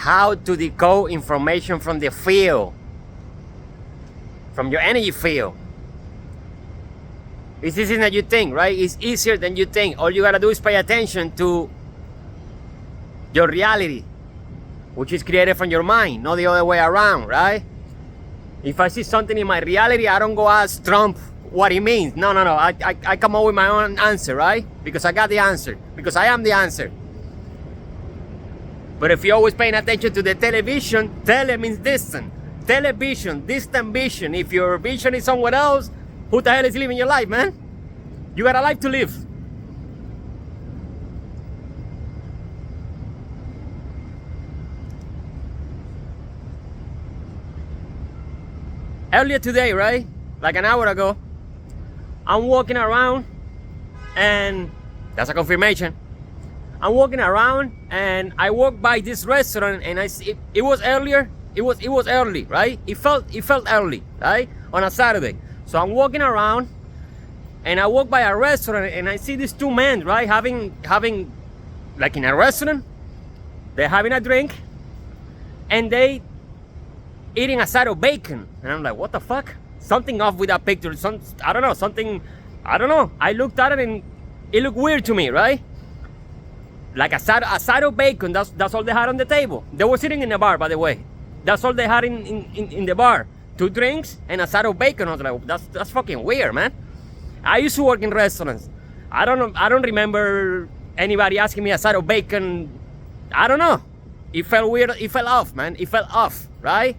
how to decode information from the field, from your energy field. It's easier than you think, right? It's easier than you think. All you gotta do is pay attention to your reality, which is created from your mind, not the other way around, right? If I see something in my reality, I don't go ask Trump what he means. No. I come up with my own answer, right? Because I got the answer. Because I am the answer. But if you're always paying attention to the television, tele means distant. Television, distant vision. If your vision is somewhere else, who the hell is living your life, man? You got a life to live. Earlier today, right? Like an hour ago, I'm walking around, and that's a confirmation. I'm walking around, and I walk by this restaurant, and I see it was earlier. It was early, right? It felt early, right? On a Saturday. So I'm walking around, and I walk by a restaurant, and I see these two men, right? Having like in a restaurant, they're having a drink, and they eating a side of bacon. And I'm like, what the fuck? Something off with that picture. I don't know. I looked at it and it looked weird to me, right? Like a side of bacon, that's all they had on the table. They were sitting in the bar, by the way. That's all they had in the bar. 2 drinks and a side of bacon. I was like, that's fucking weird, man. I used to work in restaurants. I don't remember anybody asking me a side of bacon. I don't know. It felt weird. It felt off, man. It felt off, right?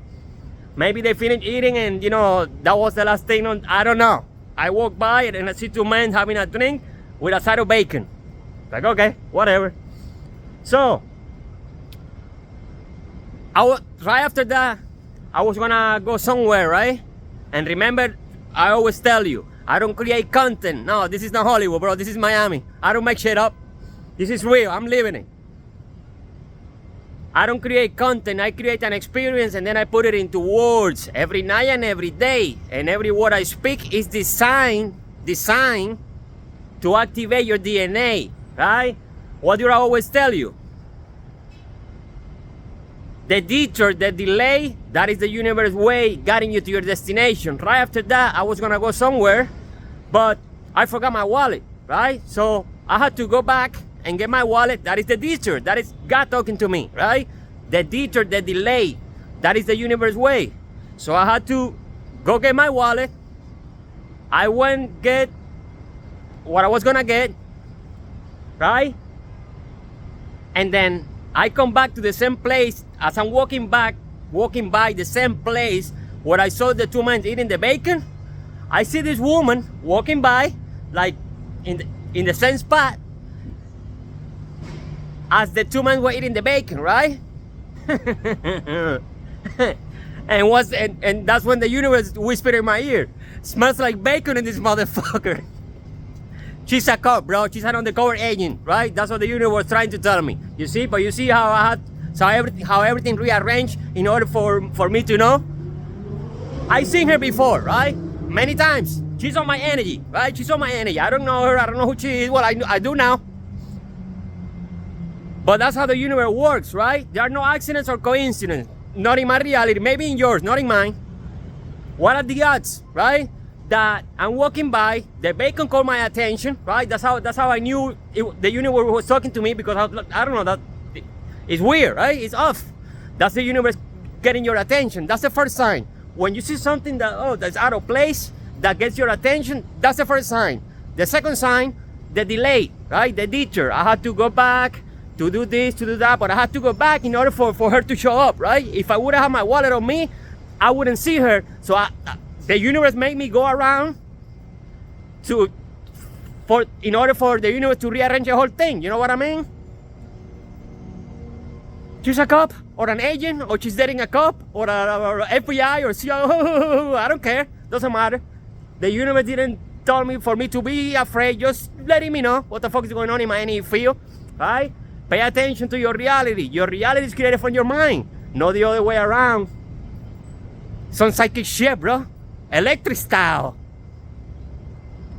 Maybe they finished eating and, that was the last thing on, I don't know. I walk by and I see 2 men having a drink with a side of bacon. Like, okay, whatever. So, right after that, I was gonna go somewhere, right? And remember, I always tell you, I don't create content. No, this is not Hollywood, bro. This is Miami. I don't make shit up. This is real. I'm living it. I don't create content. I create an experience and then I put it into words every night and every day. And every word I speak is designed to activate your DNA, right? What do I always tell you? The detour, the delay, that is the universe way guiding you to your destination. Right after that, I was gonna go somewhere, but I forgot my wallet, right? So I had to go back and get my wallet. That is the detour. That is God talking to me, right? The detour, the delay, that is the universe way. So I had to go get my wallet. I went get what I was gonna get, right? And then I come back to the same place. As I'm walking by the same place where I saw the 2 men eating the bacon, I see this woman walking by, like in the same spot as the 2 men were eating the bacon, right? and that's when the universe whispered in my ear, smells like bacon in this motherfucker. She's a cop, bro. She's an undercover agent, right? That's what the universe was trying to tell me. You see? But you see how how everything rearranged in order for me to know? I've seen her before, right? Many times. She's on my energy, right? She's on my energy. I don't know her. I don't know who she is. Well, I do now. But that's how the universe works, right? There are no accidents or coincidences. Not in my reality. Maybe in yours, not in mine. What are the odds, right? That I'm walking by, the bacon caught my attention, right? That's how I knew the universe was talking to me, because I don't know, that it's weird, right? It's off. That's the universe getting your attention. That's the first sign. When you see something that's out of place, that gets your attention, that's the first sign. The second sign, the delay, right? The detour. I had to go back to do this, to do that, but I had to go back in order for her to show up, right? If I would have had my wallet on me, I wouldn't see her. So the universe made me go around in order for the universe to rearrange the whole thing. You know what I mean? She's a cop, or an agent, or she's dating a cop, or a FBI, or CIA. I don't care. Doesn't matter. The universe didn't tell me for me to be afraid. Just letting me know what the fuck is going on in my energy field, right? Pay attention to your reality. Your reality is created from your mind, not the other way around. Some psychic shit, bro. Electric style.